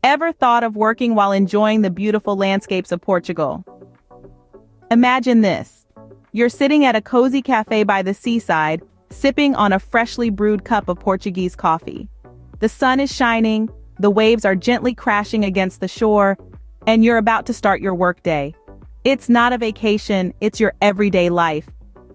Ever thought of working while enjoying the beautiful landscapes of Portugal? Imagine this. You're sitting at a cozy cafe by the seaside, sipping on a freshly brewed cup of Portuguese coffee. The sun is shining, the waves are gently crashing against the shore, and you're about to start your workday. It's not a vacation, it's your everyday life.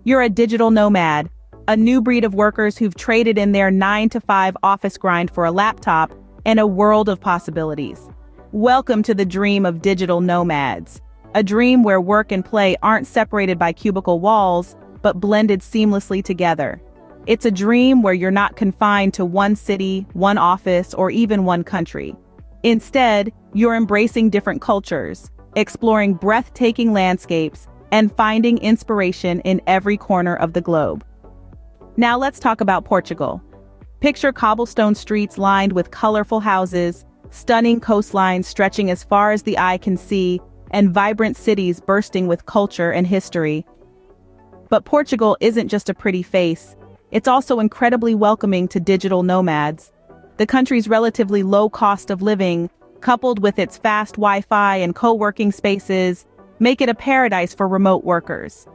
You're a digital nomad, a new breed of workers who've traded in their 9-to-5 office grind for a laptop and a world of possibilities. Welcome to the dream of digital nomads, a dream where work and play aren't separated by cubicle walls, but blended seamlessly together. It's a dream where you're not confined to one city, one office, or even one country. Instead, you're embracing different cultures, exploring breathtaking landscapes, and finding inspiration in every corner of the globe. Now let's talk about Portugal. Picture cobblestone streets lined with colorful houses, stunning coastlines stretching as far as the eye can see, and vibrant cities bursting with culture and history. But Portugal isn't just a pretty face. It's also incredibly welcoming to digital nomads. The country's relatively low cost of living, coupled with its fast Wi-Fi and co-working spaces, make it a paradise for remote workers.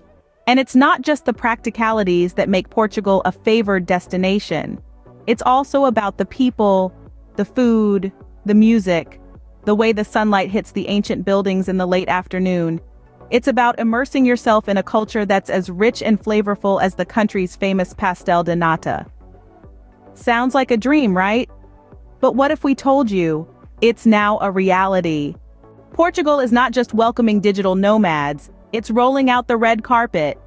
And it's not just the practicalities that make Portugal a favored destination. It's also about the people, the food, the music, the way the sunlight hits the ancient buildings in the late afternoon. It's about immersing yourself in a culture that's as rich and flavorful as the country's famous pastel de nata. Sounds like a dream, right? But what if we told you it's now a reality? Portugal is not just welcoming digital nomads, it's rolling out the red carpet.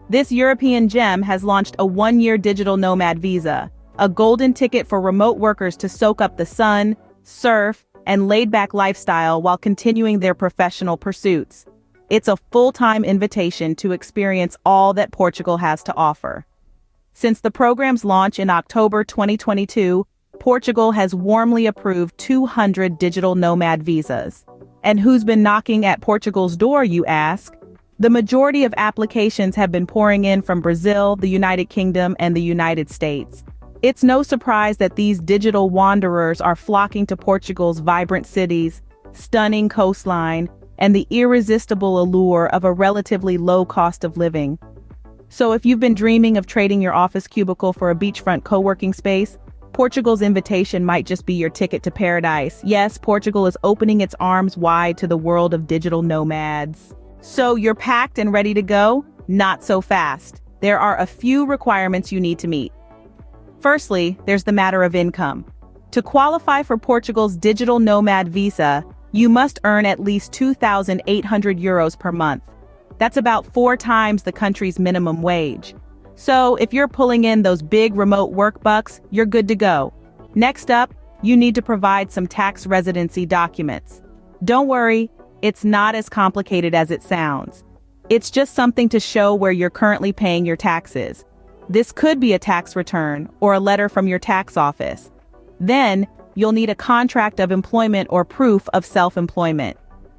This European gem has launched a 1-year digital nomad visa, a golden ticket for remote workers to soak up the sun, surf, and laid-back lifestyle while continuing their professional pursuits. It's a full-time invitation to experience all that Portugal has to offer. Since the program's launch in October 2022, Portugal has warmly approved 200 digital nomad visas. And who's been knocking at Portugal's door, you ask? The majority of applications have been pouring in from Brazil, the United Kingdom, and the United States. It's no surprise that these digital wanderers are flocking to Portugal's vibrant cities, stunning coastline, and the irresistible allure of a relatively low cost of living. So if you've been dreaming of trading your office cubicle for a beachfront co-working space, Portugal's invitation might just be your ticket to paradise. Yes, Portugal is opening its arms wide to the world of digital nomads. So you're packed and ready to go? Not so fast. There are a few requirements you need to meet. Firstly, there's the matter of income. To qualify for Portugal's digital nomad visa, you must earn at least 2,800 euros per month. That's about 4 times the country's minimum wage. So if you're pulling in those big remote work bucks, you're good to go. Next up, you need to provide some tax residency documents. Don't worry, it's not as complicated as it sounds. It's just something to show where you're currently paying your taxes. This could be a tax return or a letter from your tax office. Then, you'll need a contract of employment or proof of self-employment.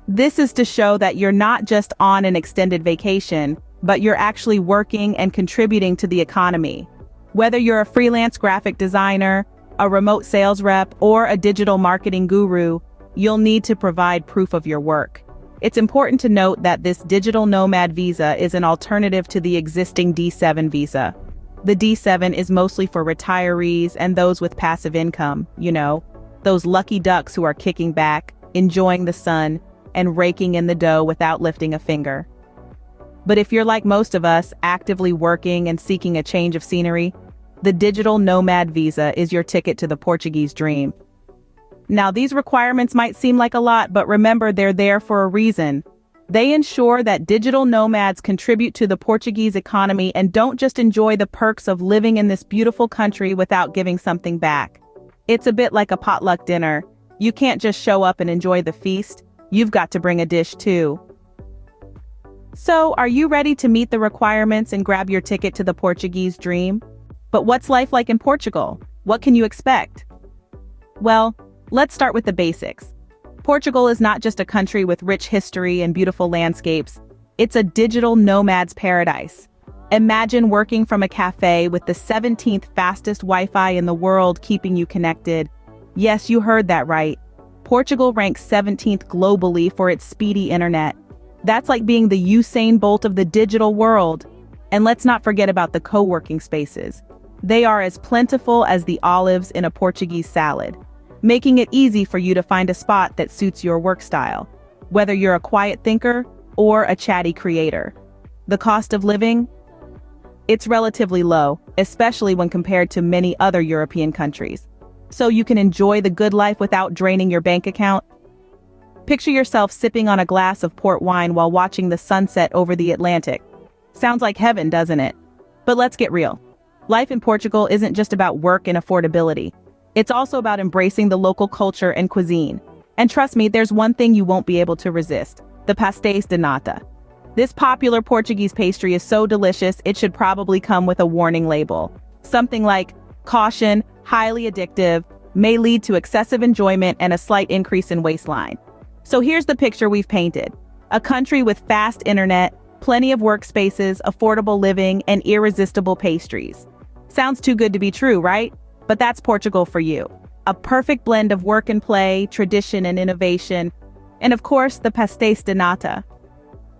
This is to show that you're not just on an extended vacation, but you're actually working and contributing to the economy. Whether you're a freelance graphic designer, a remote sales rep, or a digital marketing guru, you'll need to provide proof of your work. It's important to note that this digital nomad visa is an alternative to the existing D7 visa. The D7 is mostly for retirees and those with passive income, those lucky ducks who are kicking back, enjoying the sun, and raking in the dough without lifting a finger. But if you're like most of us, actively working and seeking a change of scenery, the digital nomad visa is your ticket to the Portuguese dream. Now, these requirements might seem like a lot, but remember, they're there for a reason. They ensure that digital nomads contribute to the Portuguese economy and don't just enjoy the perks of living in this beautiful country without giving something back. It's a bit like a potluck dinner. You can't just show up and enjoy the feast. You've got to bring a dish too. So, are you ready to meet the requirements and grab your ticket to the Portuguese dream? But what's life like in Portugal? What can you expect? Well, let's start with the basics. Portugal is not just a country with rich history and beautiful landscapes. It's a digital nomad's paradise. Imagine working from a cafe with the 17th fastest Wi-Fi in the world keeping you connected. Yes, you heard that right. Portugal ranks 17th globally for its speedy internet. That's like being the Usain Bolt of the digital world. And let's not forget about the co-working spaces. They are as plentiful as the olives in a Portuguese salad, making it easy for you to find a spot that suits your work style, whether you're a quiet thinker or a chatty creator. The cost of living? It's relatively low, especially when compared to many other European countries. So you can enjoy the good life without draining your bank account. Picture yourself sipping on a glass of port wine while watching the sunset over the Atlantic. Sounds like heaven, doesn't it? But let's get real. Life in Portugal isn't just about work and affordability. It's also about embracing the local culture and cuisine. And trust me, there's one thing you won't be able to resist: the pastéis de nata. This popular Portuguese pastry is so delicious, it should probably come with a warning label. Something like, caution, highly addictive, may lead to excessive enjoyment and a slight increase in waistline. So here's the picture we've painted. A country with fast internet, plenty of workspaces, affordable living, and irresistible pastries. Sounds too good to be true, right? But that's Portugal for you. A perfect blend of work and play, tradition and innovation, and of course, the pastéis de nata.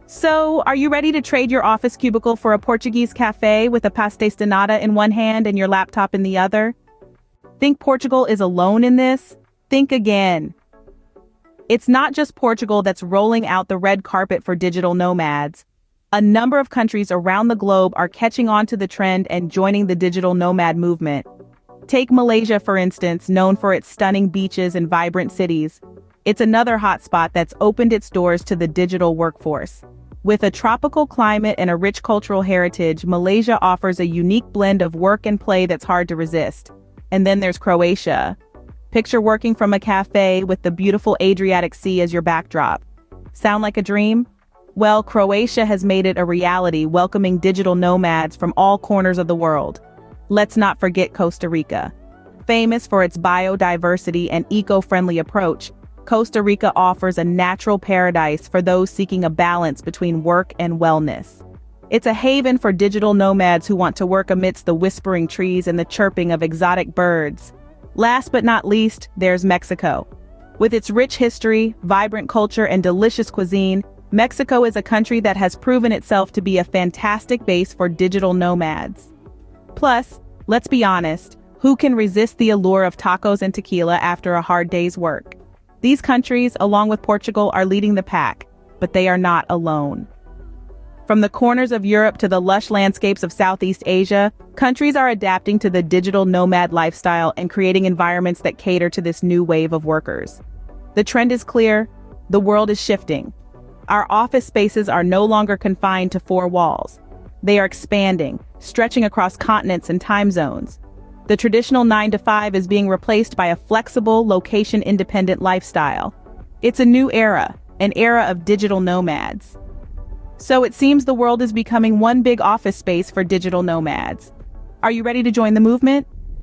So, are you ready to trade your office cubicle for a Portuguese cafe with a pastéis de nata in one hand and your laptop in the other? Think Portugal is alone in this? Think again. It's not just Portugal that's rolling out the red carpet for digital nomads. A number of countries around the globe are catching on to the trend and joining the digital nomad movement. Take Malaysia, for instance, known for its stunning beaches and vibrant cities. It's another hotspot that's opened its doors to the digital workforce. With a tropical climate and a rich cultural heritage, Malaysia offers a unique blend of work and play that's hard to resist. And then there's Croatia. Picture working from a cafe with the beautiful Adriatic Sea as your backdrop. Sound like a dream? Well, Croatia has made it a reality, welcoming digital nomads from all corners of the world. Let's not forget Costa Rica. Famous for its biodiversity and eco-friendly approach, Costa Rica offers a natural paradise for those seeking a balance between work and wellness. It's a haven for digital nomads who want to work amidst the whispering trees and the chirping of exotic birds. Last but not least, there's Mexico. With its rich history, vibrant culture, and delicious cuisine, Mexico is a country that has proven itself to be a fantastic base for digital nomads. Plus, let's be honest, who can resist the allure of tacos and tequila after a hard day's work? These countries, along with Portugal, are leading the pack, but they are not alone. From the corners of Europe to the lush landscapes of Southeast Asia, countries are adapting to the digital nomad lifestyle and creating environments that cater to this new wave of workers. The trend is clear: the world is shifting. Our office spaces are no longer confined to four walls. They are expanding, stretching across continents and time zones. The traditional 9-to-5 is being replaced by a flexible, location-independent lifestyle. It's a new era, an era of digital nomads. So it seems the world is becoming one big office space for digital nomads. Are you ready to join the movement?